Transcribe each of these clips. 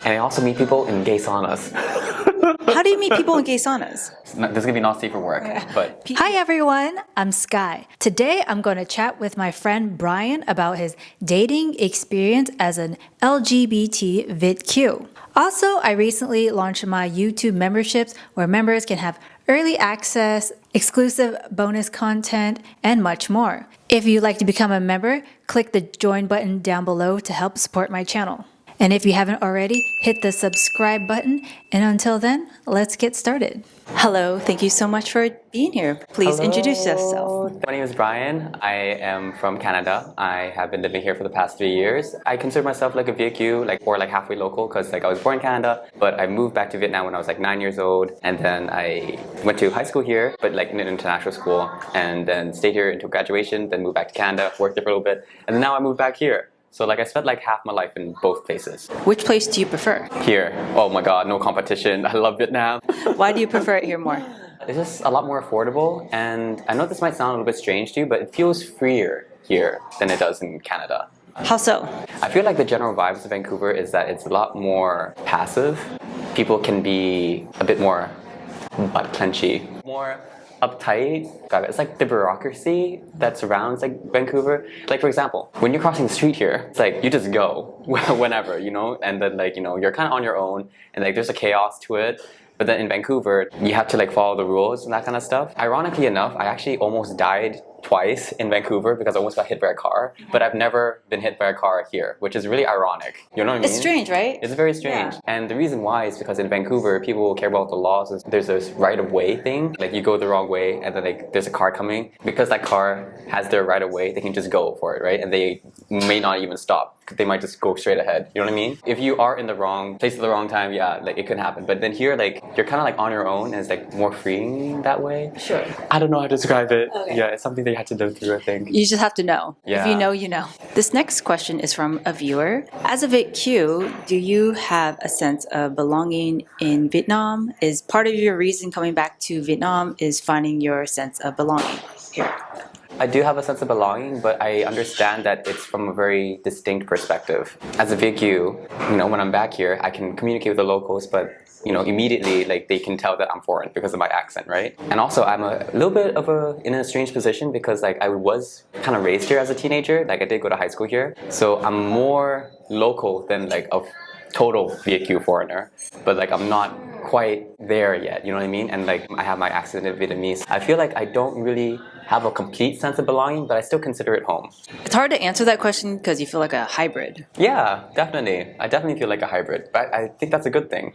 And I also meet people in gay saunas. How do you meet people in gay saunas? This is gonna be not safe for work, but Hi everyone, I'm Skye. Today I'm going to chat with my friend Bryan about his dating experience as an LGBT Viet Kieu. Also, I recently launched my YouTube memberships where members can have early access, exclusive bonus content, and much more. If you'd like to become a member, click the join button down below to help support my channel. And if you haven't already, hit the subscribe button. And until then, let's get started. Hello, thank you so much for being here. Please introduce yourself. My name is Bryan. I am from Canada. I have been living here for the past 3 years. I consider myself like a Viet Kieu, or halfway local, because I was born in Canada, but I moved back to Vietnam when I was 9 years old, and then I went to high school here, but in an international school, and then stayed here until graduation, then moved back to Canada, worked there for a little bit, and then now I moved back here. So I spent half my life in both places. Which place do you prefer? Here. Oh my god, no competition. I love Vietnam. Why do you prefer it here more? It's just a lot more affordable, and I know this might sound a little bit strange to you, but it feels freer here than it does in Canada. How so? I feel the general vibes of Vancouver is that it's a lot more passive. People can be a bit more butt clenchy, more uptight. It's the bureaucracy that surrounds Vancouver. For example, when you're crossing the street here, it's you just go whenever, and then you're kind of on your own, and there's a chaos to it. But then in Vancouver, you have to follow the rules and that kind of stuff. Ironically enough, I actually almost died twice in Vancouver because I almost got hit by a car, but I've never been hit by a car here, which is really ironic. You know what I mean? It's strange, right? It's very strange. Yeah. And the reason why is because in Vancouver, people care about the laws. There's this right-of-way thing. You go the wrong way and then there's a car coming. Because that car has their right-of-way, they can just go for it, right? And they may not even stop. They might just go straight ahead. You know what I mean? If you are in the wrong place at the wrong time, yeah, it could happen. But then here, you're kind of on your own, and it's more freeing that way. Sure. I don't know how to describe it. Okay. Yeah, it's something they had to live through, I think. You just have to know. Yeah. If you know, you know. This next question is from a viewer. As a Viet Kieu, do you have a sense of belonging in Vietnam? Is part of your reason coming back to Vietnam is finding your sense of belonging here? I do have a sense of belonging, but I understand that it's from a very distinct perspective. As a Viet Kieu, when I'm back here, I can communicate with the locals, but immediately they can tell that I'm foreign because of my accent, right? And also I'm a little bit in a strange position because I was kind of raised here as a teenager. I did go to high school here, so I'm more local than a total Viet Kieu foreigner, but I'm not quite there yet, you know what I mean? And I have my accent in Vietnamese. I feel I don't really have a complete sense of belonging, but I still consider it home. It's hard to answer that question because you feel like a hybrid. Yeah, definitely. I definitely feel like a hybrid, but I think that's a good thing.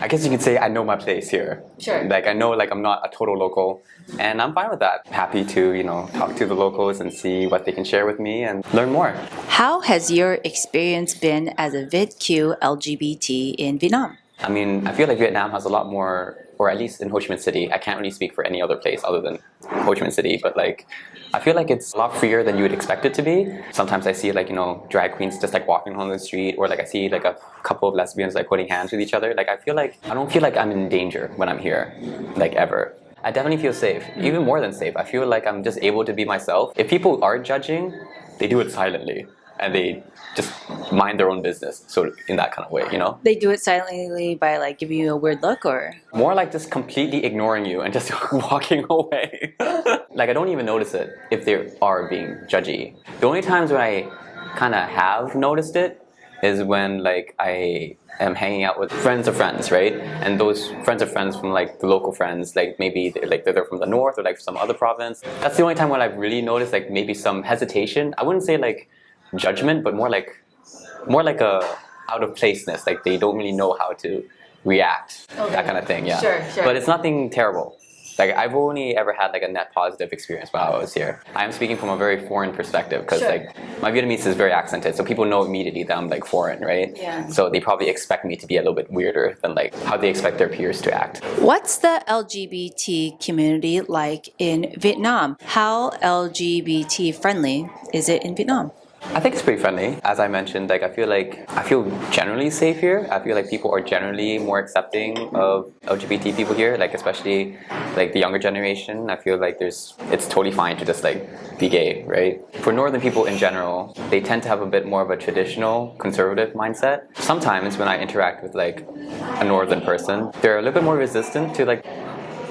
I guess you could say I know my place here. Sure. I know I'm not a total local, and I'm fine with that. Happy to, talk to the locals and see what they can share with me and learn more. How has your experience been as a Viet Kieu LGBT in Vietnam? I mean, I feel Vietnam has a lot more, or at least in Ho Chi Minh City. I can't really speak for any other place other than Ho Chi Minh City, but I feel it's a lot freer than you would expect it to be. Sometimes I see drag queens just walking on the street, or I see a couple of lesbians holding hands with each other. I feel I don't feel I'm in danger when I'm here, ever. I definitely feel safe, even more than safe. I feel I'm just able to be myself. If people are judging, they do it silently, and they just mind their own business. So in that kind of way, They do it silently by giving you a weird look, or? More just completely ignoring you and just walking away. I don't even notice it if they are being judgy. The only times when I kind of have noticed it is when I am hanging out with friends of friends, right? And those friends of friends from the local friends, maybe they're from the north or some other province. That's the only time when I've really noticed maybe some hesitation. I wouldn't say judgment, but more a out of placeness. They don't really know how to react. Okay. That kind of thing. Yeah. Sure. But it's nothing terrible. I've only ever had a net positive experience while I was here. I'm speaking from a very foreign perspective because my Vietnamese is very accented, so people know immediately that I'm foreign, right? Yeah. So they probably expect me to be a little bit weirder than how they expect their peers to act. What's the LGBT community like in Vietnam? How LGBT friendly is it in Vietnam? I think it's pretty friendly. As I mentioned, like I feel generally safe here. I feel like people are generally more accepting of LGBT people here, like especially like the younger generation. I feel like it's totally fine to just like be gay, right? For northern people in general, they tend to have a bit more of a traditional conservative mindset. Sometimes when I interact with like a northern person, they're a little bit more resistant to like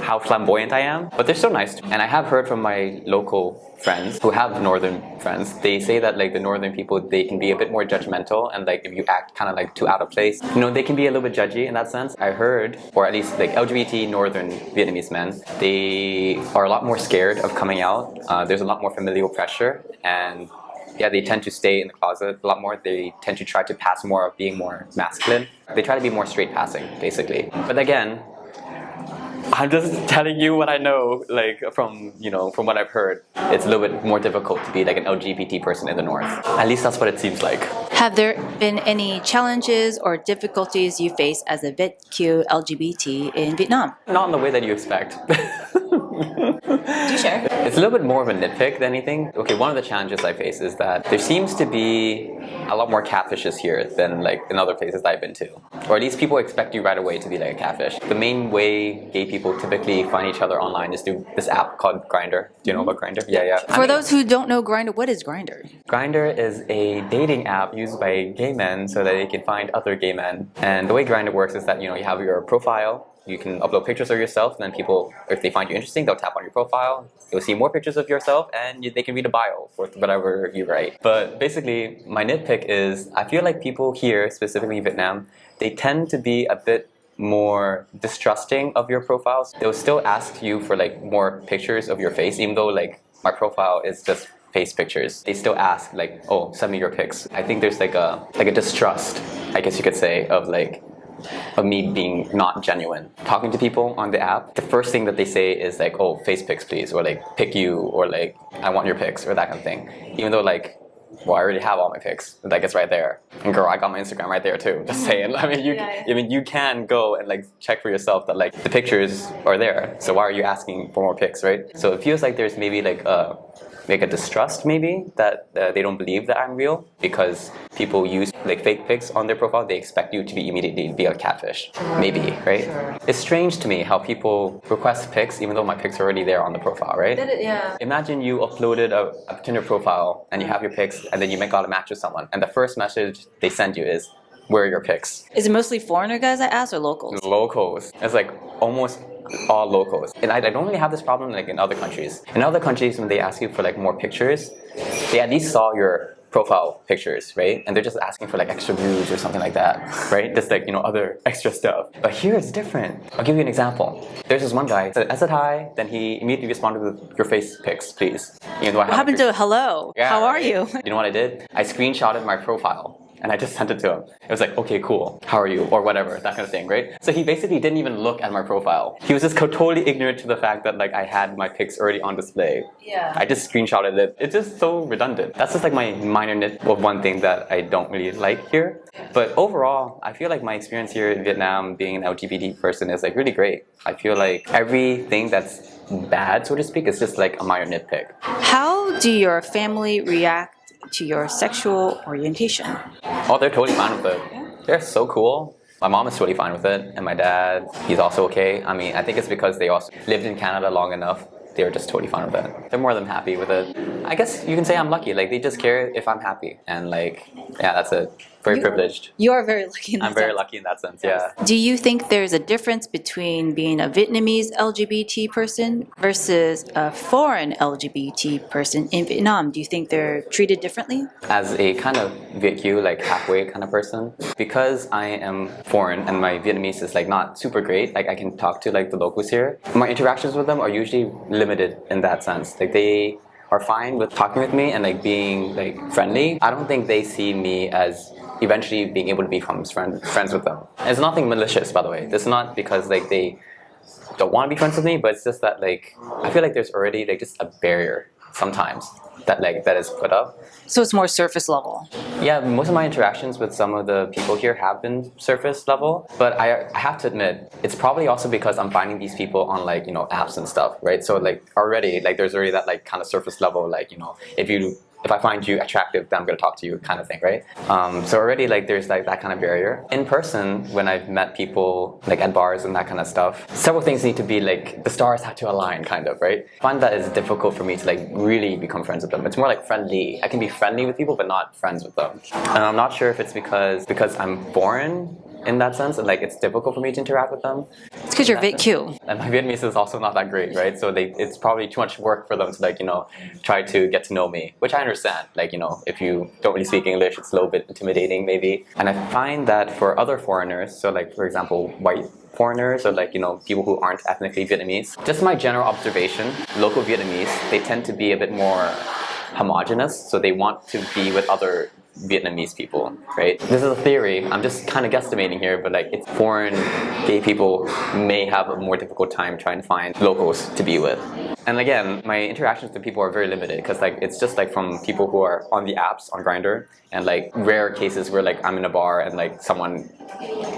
how flamboyant I am, but they're so nice. And I have heard from my local friends who have northern friends, they say that like the northern people, they can be a bit more judgmental, and like if you act kind of like too out of place, they can be a little bit judgy in that sense. I heard, or at least like LGBT northern Vietnamese men, they are a lot more scared of coming out. There's a lot more familial pressure, and yeah, they tend to stay in the closet a lot more. They tend to try to pass more of being more masculine. They try to be more straight passing, basically. But again, I'm just telling you what I know, like from what I've heard. It's a little bit more difficult to be like an LGBT person in the North. At least that's what it seems like. Have there been any challenges or difficulties you face as a Viet Kieu LGBT in Vietnam? Not in the way that you expect. Do you share? It's a little bit more of a nitpick than anything. Okay, one of the challenges I face is that there seems to be a lot more catfishes here than like in other places that I've been to. Or at least people expect you right away to be like a catfish. The main way gay people typically find each other online is through this app called Grindr. Do you know about Grindr? Yeah. For those who don't know Grindr, what is Grindr? Grindr is a dating app used by gay men so that they can find other gay men. And the way Grindr works is that you have your profile. You can upload pictures of yourself, and then people, if they find you interesting, they'll tap on your profile. You'll see more pictures of yourself, and they can read a bio for whatever you write. But basically, my nitpick is I feel like people here, specifically in Vietnam, they tend to be a bit more distrusting of your profiles. They'll still ask you for like more pictures of your face, even though like my profile is just face pictures. They still ask like, oh, send me your pics. I think there's like a distrust, I guess you could say, of me being not genuine. Talking to people on the app, the first thing that they say is like, oh, face pics please, or like pick you, or like I want your pics, or that kind of thing. Even though like, well, I already have all my pics. Like it's right there. And girl, I got my Instagram right there too. Just saying. I mean, you can go and like check for yourself that like the pictures are there. So why are you asking for more pics, right? So it feels like there's maybe like a distrust maybe that they don't believe that I'm real because people use like fake pics on their profile. They expect you to be immediately be a catfish, maybe, right? Sure. It's strange to me how people request pics even though my pics are already there on the profile, right? Yeah. Imagine you uploaded a Tinder profile and you have your pics and then you got a match with someone and the first message they send you is, where are your pics? Is it mostly foreigner guys that ask or locals? Locals. It's like almost all locals. And I don't really have this problem like in other countries. In other countries, when they ask you for like more pictures, they at least saw your profile pictures, right? And they're just asking for like extra views or something like that, right? Just like, other extra stuff. But here it's different. I'll give you an example. There's this one guy, I said hi, then he immediately responded with your face pics, please. What happened to hello? Yeah, how are right? you? You know what I did? I screenshotted my profile. And I just sent it to him. It was like, okay, cool. How are you? Or whatever, that kind of thing, right? So he basically didn't even look at my profile. He was just totally ignorant to the fact that like I had my pics already on display. Yeah. I just screenshotted it. It's just so redundant. That's just like my minor nit of one thing that I don't really like here. But overall, I feel like my experience here in Vietnam being an LGBT person is like really great. I feel like everything that's bad, so to speak, is just like a minor nitpick. How do your family react to your sexual orientation? Oh, they're totally fine with it. They're so cool. My mom is totally fine with it, and my dad, he's also okay. I mean, I think it's because they also lived in Canada long enough. They're just totally fine with it. They're more than happy with it. I guess you can say I'm lucky. Like, they just care if I'm happy. And like, yeah, that's it. Very privileged. You are very lucky in that I'm very lucky in that sense, yeah. Do you think there's a difference between being a Vietnamese LGBT person versus a foreign LGBT person in Vietnam? Do you think they're treated differently? As a kind of Viet Kieu, like halfway kind of person, because I am foreign and my Vietnamese is like not super great, like I can talk to like the locals here. My interactions with them are usually limited in that sense. Like they are fine with talking with me and like being like friendly. I don't think they see me as eventually being able to become friends with them. It's nothing malicious, by the way. It's not because like they don't want to be friends with me, but it's just that like I feel like there's already like just a barrier sometimes that is put up. So it's more surface level. Yeah, most of my interactions with some of the people here have been surface level, but I have to admit, it's probably also because I'm finding these people on like, apps and stuff, right? So like already, like there's already that like kind of surface level, like, if you if I find you attractive, then I'm gonna talk to you kind of thing, right? So already like there's like that kind of barrier. In person, when I've met people like at bars and that kind of stuff, several things need to be like, the stars have to align kind of, right? I find that it's difficult for me to like really become friends with them. It's more like friendly. I can be friendly with people, but not friends with them. And I'm not sure if it's because I'm foreign in that sense, and like it's difficult for me to interact with them. It's because you're Viet Kieu. And my Vietnamese is also not that great, right? So it's probably too much work for them to like, try to get to know me, which I understand. Like, if you don't really speak English, it's a little bit intimidating maybe. And I find that for other foreigners, so like for example, white foreigners or like, people who aren't ethnically Vietnamese, just my general observation, local Vietnamese, they tend to be a bit more homogenous. So they want to be with other Vietnamese people, right? This is a theory. I'm just kind of guesstimating here, but like it's foreign gay people may have a more difficult time trying to find locals to be with. And again, my interactions with people are very limited because like it's just like from people who are on the apps, on Grindr, and like rare cases where like I'm in a bar and like someone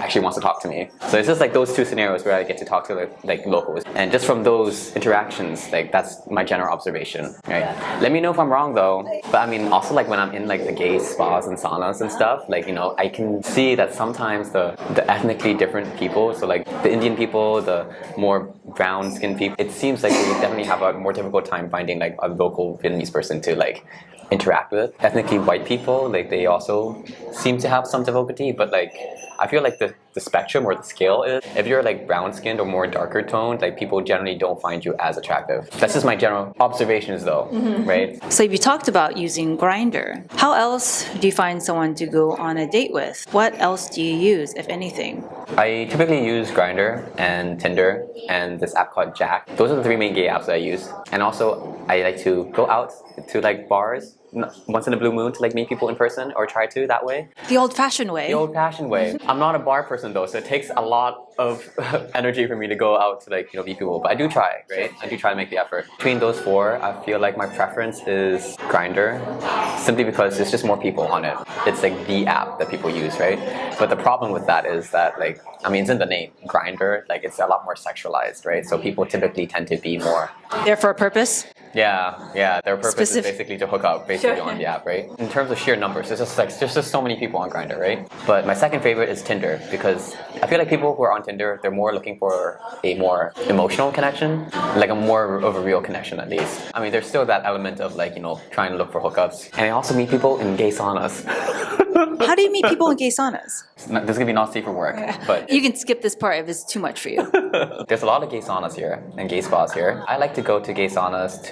actually wants to talk to me. So it's just like those two scenarios where I get to talk to like locals. And just from those interactions, like that's my general observation, right? Yeah. Let me know if I'm wrong though. But I mean, also like when I'm in like the gay spas and saunas and stuff, like, I can see that sometimes the ethnically different people, so like the Indian people, the more brown skinned people, it seems like we definitely have a more difficult time finding like a local Vietnamese person to like interact with. Ethnically white people, like they also seem to have some difficulty, but like I feel like the spectrum or the scale is, if you're like brown skinned or more darker toned, like people generally don't find you as attractive. That's just my general observations though, right? So you talked about using Grindr. How else do you find someone to go on a date with? What else do you use, if anything? I typically use Grindr and Tinder and this app called Jack. Those are the three main gay apps that I use. And also I like to go out to like bars once in a blue moon to like meet people in person, or try to that way. The old-fashioned way. The old-fashioned way. I'm not a bar person though, so it takes a lot of energy for me to go out to like, meet people. But I do try, right? I do try to make the effort. Between those four, I feel like my preference is Grindr, simply because there's just more people on it. It's like the app that people use, right? But the problem with that is that like, it's in the name, Grindr, like it's a lot more sexualized, right? So people typically tend to be more... There for a purpose? Yeah, their purpose is basically to hook up basically on the app, right? In terms of sheer numbers, there's just so many people on Grindr, right? But my second favorite is Tinder, because I feel like people who are on Tinder, they're more looking for a more emotional connection, like a more of a real connection at least. There's still that element of like, trying to look for hookups. And I also meet people in gay saunas. How do you meet people in gay saunas? This is gonna be not safe for work, but... You can skip this part if it's too much for you. There's a lot of gay saunas here and gay spas here. I like to go to gay saunas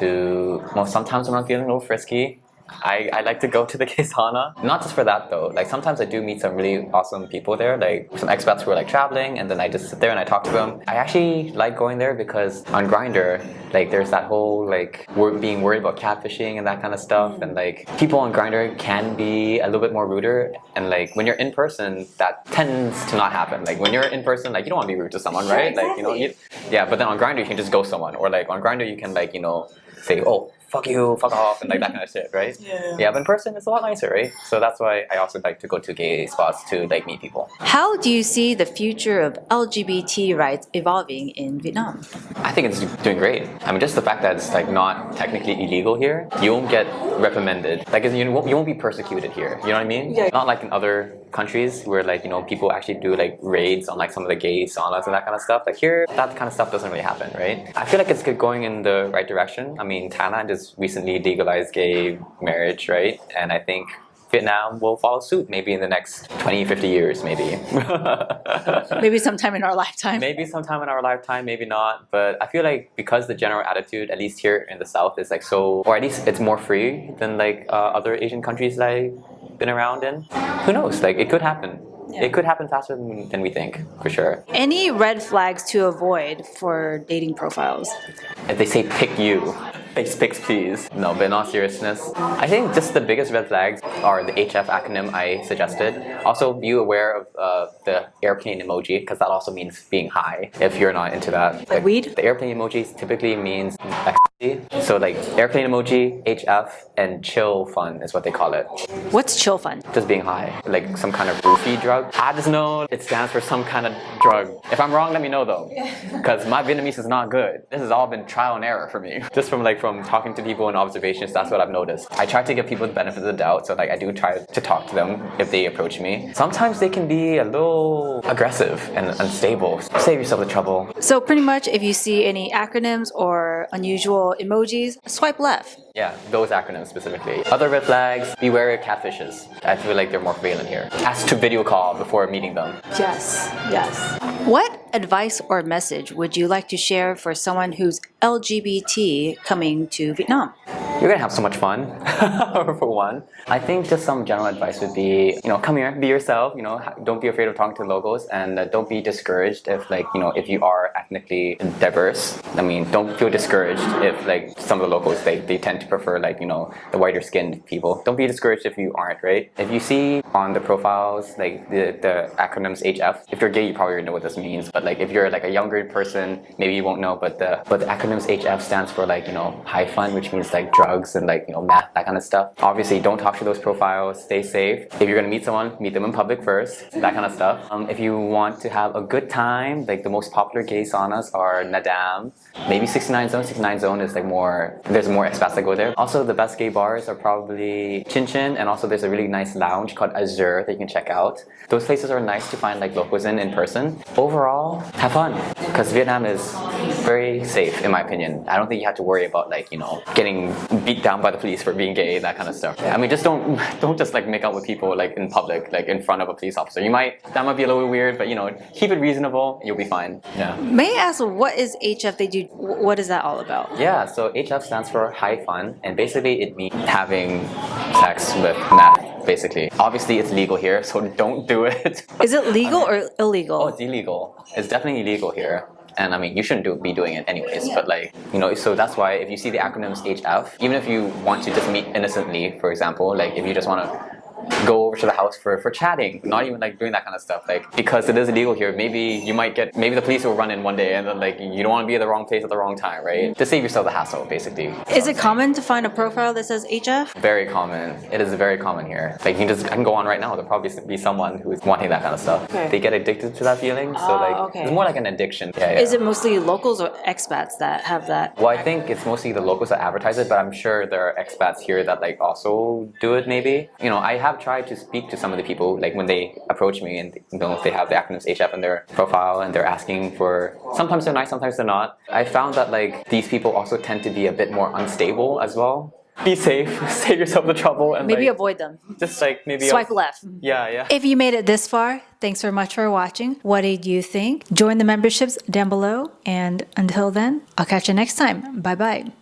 sometimes when I'm feeling a little frisky, I like to go to the gay sauna. Not just for that though, like sometimes I do meet some really awesome people there, like some expats who are like traveling, and then I just sit there and I talk to them. I actually like going there because on Grindr, like there's that whole like being worried about catfishing and that kind of stuff, and like people on Grindr can be a little bit more ruder, and like when you're in person, that tends to not happen. Like when you're in person, like you don't want to be rude to someone, right? Exactly. Like, but then on Grindr you can just ghost someone, or like on Grindr you can like, say, oh, fuck you, fuck off, and like that kind of shit, right? Yeah, but in person it's a lot nicer, right? So that's why I also like to go to gay spots to like meet people. How do you see the future of LGBT rights evolving in Vietnam? I think it's doing great. Just the fact that it's like not technically illegal here, you won't get reprimanded. Like you won't be persecuted here. You know what I mean? Yeah. Not like in other countries where like, people actually do like raids on like some of the gay saunas and that kind of stuff. Like here, that kind of stuff doesn't really happen, right? I feel like it's going in the right direction. Thailand just recently legalized gay marriage, right? And I think Vietnam will follow suit maybe in the next 20, 50 years, maybe. Maybe sometime in our lifetime. Maybe sometime in our lifetime, maybe not. But I feel like because the general attitude, at least here in the South, is like so, or at least it's more free than like other Asian countries that I've been around in. Who knows? Like it could happen. Yeah. It could happen faster than we think, for sure. Any red flags to avoid for dating profiles? If they say pick you, pics please. No, but in all seriousness, I think just the biggest red flags are the HF acronym I suggested. Also, be aware of the airplane emoji, because that also means being high if you're not into that. Like weed? The airplane emoji typically means ecstasy. So like airplane emoji, HF, and chill fun is what they call it. What's chill fun? Just being high, like some kind of roofie drug. I just know it stands for some kind of drug. If I'm wrong, let me know though, because my Vietnamese is not good. This has all been trial and error for me. Just from talking to people and observations, that's what I've noticed. I try to give people the benefit of the doubt, so like I do try to talk to them if they approach me. Sometimes they can be a little aggressive and unstable. Save yourself the trouble. So pretty much if you see any acronyms or unusual emojis, swipe left. Yeah, those acronyms specifically. Other red flags, beware of catfishes. I feel like they're more prevalent here. Ask to video call before meeting them. Yes, yes. What advice or message would you like to share for someone who's LGBT coming to Vietnam? You're gonna have so much fun, for one. I think just some general advice would be, come here, be yourself, don't be afraid of talking to locals, and don't be discouraged if you are ethnically diverse. I mean, don't feel discouraged if some of the locals, they tend to prefer the whiter skinned people. Don't be discouraged if you aren't, right? If you see on the profiles, the acronyms HF, if you're gay, you probably already know what this means, but if you're a younger person, maybe you won't know, but the acronyms HF stands for high fun, which means drugs and math, that kind of stuff. Obviously, don't talk to those profiles. Stay safe. If you're gonna meet someone, meet them in public first. That kind of stuff. If you want to have a good time, the most popular gay saunas are Nadam. Maybe 69 Zone. 69 Zone is there's more expats that go there. Also, the best gay bars are probably Chin Chin, and also there's a really nice lounge called Azure that you can check out. Those places are nice to find locals in person. Overall, have fun, because Vietnam is very safe in my opinion. I don't think you have to worry about getting beat down by the police for being gay, that kind of stuff. I mean, just don't just make out with people in public, in front of a police officer. That might be a little weird, but keep it reasonable, you'll be fine. Yeah. May I ask, what is HF they do? What is that all about? Yeah, so HF stands for high fun, and basically it means having sex with meth, basically. Obviously it's legal here, so don't do it. Is it legal or illegal? Oh, it's illegal. It's definitely illegal here. And I mean, you shouldn't be doing it anyways, but so that's why if you see the acronyms HF, even if you want to just meet innocently, for example, if you just want to go over to the house for chatting, not even doing that kind of stuff, because it is illegal here, maybe the police will run in one day and then you don't want to be at the wrong place at the wrong time, right? To save yourself the hassle, basically. Is it common to find a profile that says HF? Very common. It is very common here. I can go on right now, there'll probably be someone who's wanting that kind of stuff. Okay. They get addicted to that feeling, so okay. It's more like an addiction. Yeah. Is it mostly locals or expats that have that? Well, I think it's mostly the locals that advertise it, but I'm sure there are expats here that also do it maybe. I have tried to speak to some of the people when they approach me and if they have the acronyms HF in their profile and they're asking for, sometimes they're nice, sometimes they're not. I found that these people also tend to be a bit more unstable as well. Be safe, save yourself the trouble, and maybe avoid them. Just maybe swipe left. Yeah. If you made it this far, thanks very much for watching. What did you think? Join the memberships down below, and until then, I'll catch you next time. Bye bye.